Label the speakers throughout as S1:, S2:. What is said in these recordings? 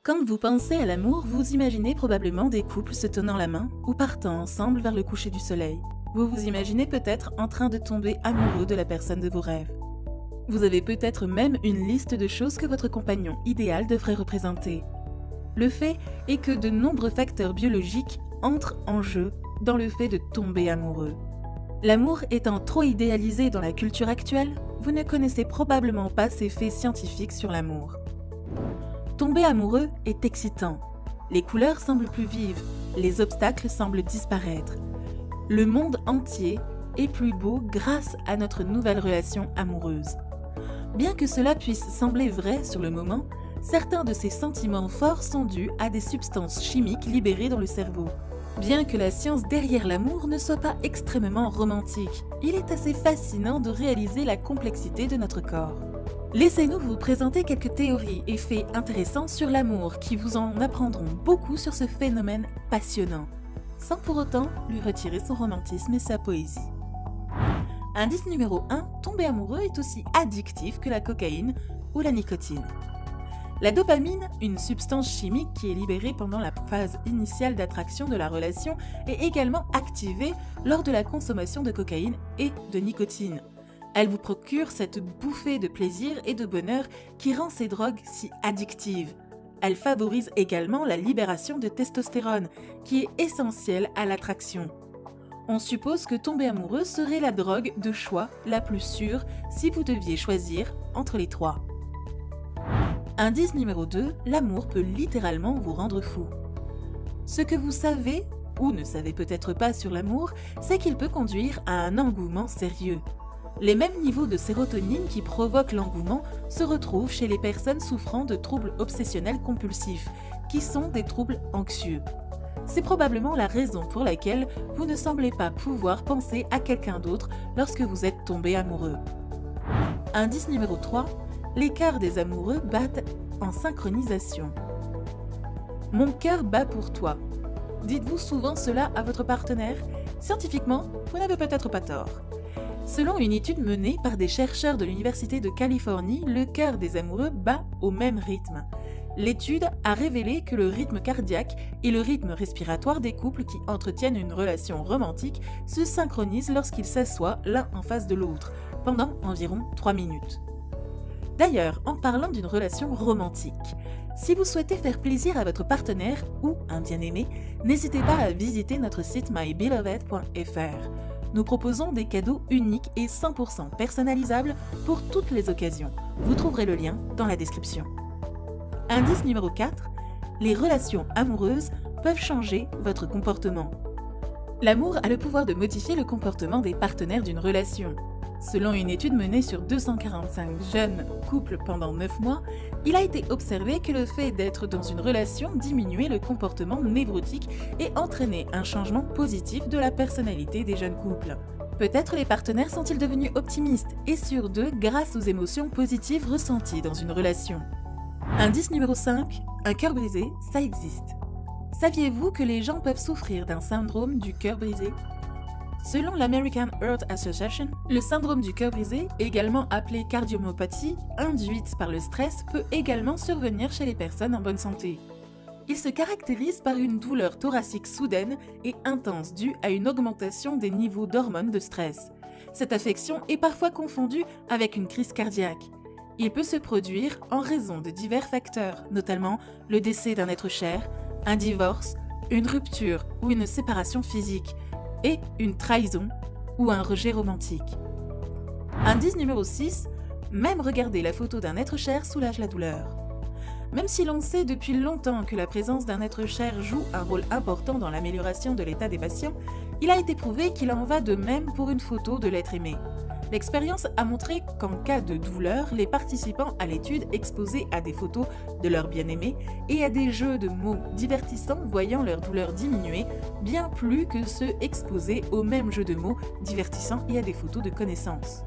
S1: Quand vous pensez à l'amour, vous imaginez probablement des couples se tenant la main ou partant ensemble vers le coucher du soleil. Vous vous imaginez peut-être en train de tomber amoureux de la personne de vos rêves. Vous avez peut-être même une liste de choses que votre compagnon idéal devrait représenter. Le fait est que de nombreux facteurs biologiques entrent en jeu dans le fait de tomber amoureux. L'amour étant trop idéalisé dans la culture actuelle, vous ne connaissez probablement pas ces faits scientifiques sur l'amour. Tomber amoureux est excitant. Les couleurs semblent plus vives, les obstacles semblent disparaître. Le monde entier est plus beau grâce à notre nouvelle relation amoureuse. Bien que cela puisse sembler vrai sur le moment, certains de ces sentiments forts sont dus à des substances chimiques libérées dans le cerveau. Bien que la science derrière l'amour ne soit pas extrêmement romantique, il est assez fascinant de réaliser la complexité de notre corps. Laissez-nous vous présenter quelques théories et faits intéressants sur l'amour qui vous en apprendront beaucoup sur ce phénomène passionnant, sans pour autant lui retirer son romantisme et sa poésie. Indice numéro 1, tomber amoureux est aussi addictif que la cocaïne ou la nicotine. La dopamine, une substance chimique qui est libérée pendant la phase initiale d'attraction de la relation, est également activée lors de la consommation de cocaïne et de nicotine. Elle vous procure cette bouffée de plaisir et de bonheur qui rend ces drogues si addictives. Elle favorise également la libération de testostérone, qui est essentielle à l'attraction. On suppose que tomber amoureux serait la drogue de choix la plus sûre si vous deviez choisir entre les trois. Indice numéro 2, l'amour peut littéralement vous rendre fou. Ce que vous savez, ou ne savez peut-être pas sur l'amour, c'est qu'il peut conduire à un engouement sérieux. Les mêmes niveaux de sérotonine qui provoquent l'engouement se retrouvent chez les personnes souffrant de troubles obsessionnels compulsifs, qui sont des troubles anxieux. C'est probablement la raison pour laquelle vous ne semblez pas pouvoir penser à quelqu'un d'autre lorsque vous êtes tombé amoureux. Indice numéro 3, les cœurs des amoureux battent en synchronisation. Mon cœur bat pour toi. Dites-vous souvent cela à votre partenaire? Scientifiquement, vous n'avez peut-être pas tort. Selon une étude menée par des chercheurs de l'Université de Californie, le cœur des amoureux bat au même rythme. L'étude a révélé que le rythme cardiaque et le rythme respiratoire des couples qui entretiennent une relation romantique se synchronisent lorsqu'ils s'assoient l'un en face de l'autre, pendant environ 3 minutes. D'ailleurs, en parlant d'une relation romantique, si vous souhaitez faire plaisir à votre partenaire ou un bien-aimé, n'hésitez pas à visiter notre site mybeloved.fr. Nous proposons des cadeaux uniques et 100% personnalisables pour toutes les occasions. Vous trouverez le lien dans la description. Indice numéro 4, les relations amoureuses peuvent changer votre comportement. L'amour a le pouvoir de modifier le comportement des partenaires d'une relation. Selon une étude menée sur 245 jeunes couples pendant 9 mois, il a été observé que le fait d'être dans une relation diminuait le comportement névrotique et entraînait un changement positif de la personnalité des jeunes couples. Peut-être les partenaires sont-ils devenus optimistes et sûrs d'eux grâce aux émotions positives ressenties dans une relation. Indice numéro 5, un cœur brisé, ça existe. Saviez-vous que les gens peuvent souffrir d'un syndrome du cœur brisé? Selon l'American Heart Association, le syndrome du cœur brisé, également appelé cardiomyopathie, induite par le stress, peut également survenir chez les personnes en bonne santé. Il se caractérise par une douleur thoracique soudaine et intense due à une augmentation des niveaux d'hormones de stress. Cette affection est parfois confondue avec une crise cardiaque. Il peut se produire en raison de divers facteurs, notamment le décès d'un être cher, un divorce, une rupture ou une séparation physique, et une trahison ou un rejet romantique. Indice numéro 6, même regarder la photo d'un être cher soulage la douleur. Même si l'on sait depuis longtemps que la présence d'un être cher joue un rôle important dans l'amélioration de l'état des patients, il a été prouvé qu'il en va de même pour une photo de l'être aimé. L'expérience a montré qu'en cas de douleur, les participants à l'étude exposés à des photos de leur bien-aimé et à des jeux de mots divertissants voyant leur douleur diminuer, bien plus que ceux exposés aux mêmes jeux de mots divertissants et à des photos de connaissances.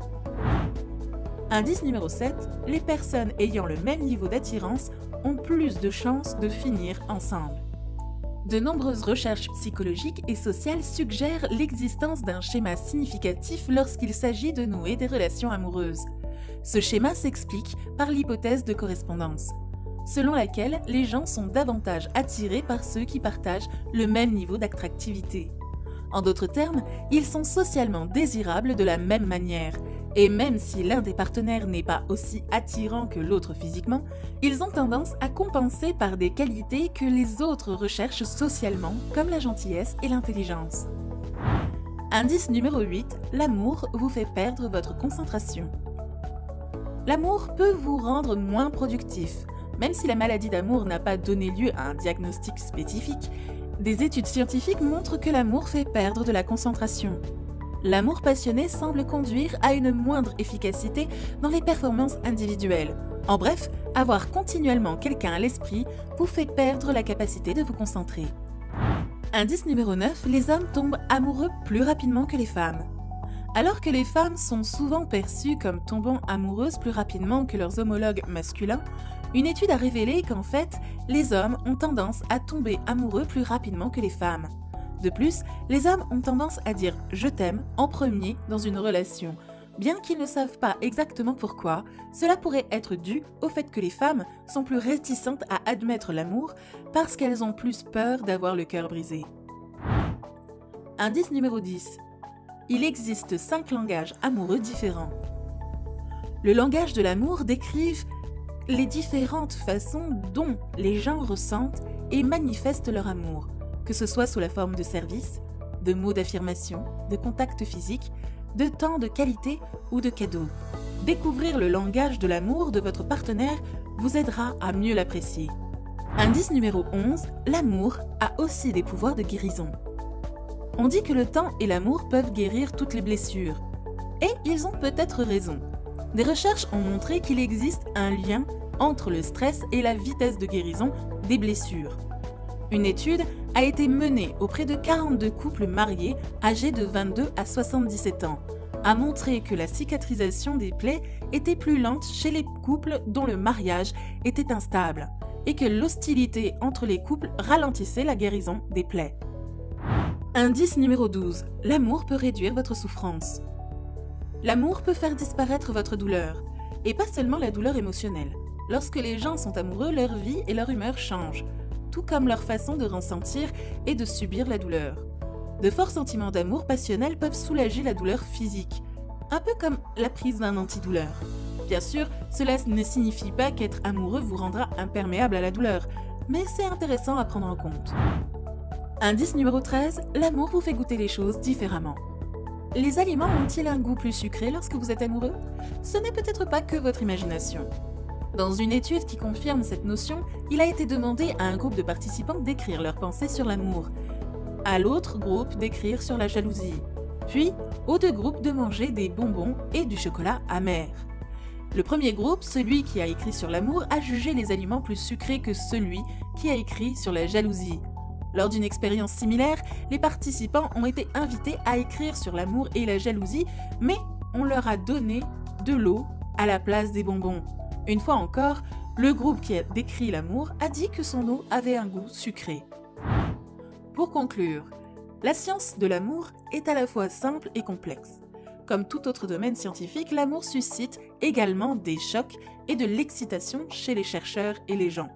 S1: Indice numéro 7, les personnes ayant le même niveau d'attirance ont plus de chances de finir ensemble. De nombreuses recherches psychologiques et sociales suggèrent l'existence d'un schéma significatif lorsqu'il s'agit de nouer des relations amoureuses. Ce schéma s'explique par l'hypothèse de correspondance. selon laquelle les gens sont davantage attirés par ceux qui partagent le même niveau d'attractivité. En d'autres termes, ils sont socialement désirables de la même manière, et même si l'un des partenaires n'est pas aussi attirant que l'autre physiquement, ils ont tendance à compenser par des qualités que les autres recherchent socialement, comme la gentillesse et l'intelligence. Indice numéro 8, l'amour vous fait perdre votre concentration. L'amour peut vous rendre moins productif. Même si la maladie d'amour n'a pas donné lieu à un diagnostic spécifique, des études scientifiques montrent que l'amour fait perdre de la concentration. L'amour passionné semble conduire à une moindre efficacité dans les performances individuelles. En bref, avoir continuellement quelqu'un à l'esprit vous fait perdre la capacité de vous concentrer. Indice numéro 9, les hommes tombent amoureux plus rapidement que les femmes. Alors que les femmes sont souvent perçues comme tombant amoureuses plus rapidement que leurs homologues masculins, une étude a révélé qu'en fait, les hommes ont tendance à tomber amoureux plus rapidement que les femmes. De plus, les hommes ont tendance à dire « je t'aime » en premier dans une relation. Bien qu'ils ne savent pas exactement pourquoi, cela pourrait être dû au fait que les femmes sont plus réticentes à admettre l'amour parce qu'elles ont plus peur d'avoir le cœur brisé. Indice numéro 10. Il existe 5 langages amoureux différents. Le langage de l'amour décrit les différentes façons dont les gens ressentent et manifestent leur amour, que ce soit sous la forme de services, de mots d'affirmation, de contacts physiques, de temps de qualité ou de cadeaux. Découvrir le langage de l'amour de votre partenaire vous aidera à mieux l'apprécier. Indice numéro 11, l'amour a aussi des pouvoirs de guérison. On dit que le temps et l'amour peuvent guérir toutes les blessures. Et ils ont peut-être raison. Des recherches ont montré qu'il existe un lien entre le stress et la vitesse de guérison des blessures. Une étude a été menée auprès de 42 couples mariés âgés de 22 à 77 ans, a montré que la cicatrisation des plaies était plus lente chez les couples dont le mariage était instable et que l'hostilité entre les couples ralentissait la guérison des plaies. Indice numéro 12. L'amour peut réduire votre souffrance. L'amour peut faire disparaître votre douleur, et pas seulement la douleur émotionnelle. Lorsque les gens sont amoureux, leur vie et leur humeur changent, tout comme leur façon de ressentir et de subir la douleur. De forts sentiments d'amour passionnel peuvent soulager la douleur physique, un peu comme la prise d'un antidouleur. Bien sûr, cela ne signifie pas qu'être amoureux vous rendra imperméable à la douleur, mais c'est intéressant à prendre en compte. Indice numéro 13, l'amour vous fait goûter les choses différemment. Les aliments ont-ils un goût plus sucré lorsque vous êtes amoureux? Ce n'est peut-être pas que votre imagination. Dans une étude qui confirme cette notion, il a été demandé à un groupe de participants d'écrire leurs pensées sur l'amour, à l'autre groupe d'écrire sur la jalousie, puis aux 2 groupes de manger des bonbons et du chocolat amer. Le premier groupe, celui qui a écrit sur l'amour, a jugé les aliments plus sucrés que celui qui a écrit sur la jalousie. Lors d'une expérience similaire, les participants ont été invités à écrire sur l'amour et la jalousie, mais on leur a donné de l'eau à la place des bonbons. Une fois encore, le groupe qui a décrit l'amour a dit que son eau avait un goût sucré. Pour conclure, la science de l'amour est à la fois simple et complexe. Comme tout autre domaine scientifique, l'amour suscite également des chocs et de l'excitation chez les chercheurs et les gens.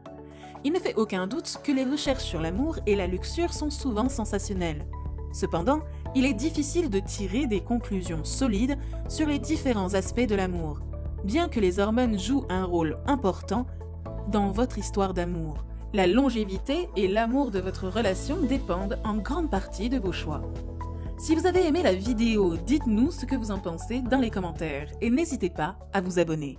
S1: Il ne fait aucun doute que les recherches sur l'amour et la luxure sont souvent sensationnelles. Cependant, il est difficile de tirer des conclusions solides sur les différents aspects de l'amour, bien que les hormones jouent un rôle important dans votre histoire d'amour. La longévité et l'amour de votre relation dépendent en grande partie de vos choix. Si vous avez aimé la vidéo, dites-nous ce que vous en pensez dans les commentaires et n'hésitez pas à vous abonner.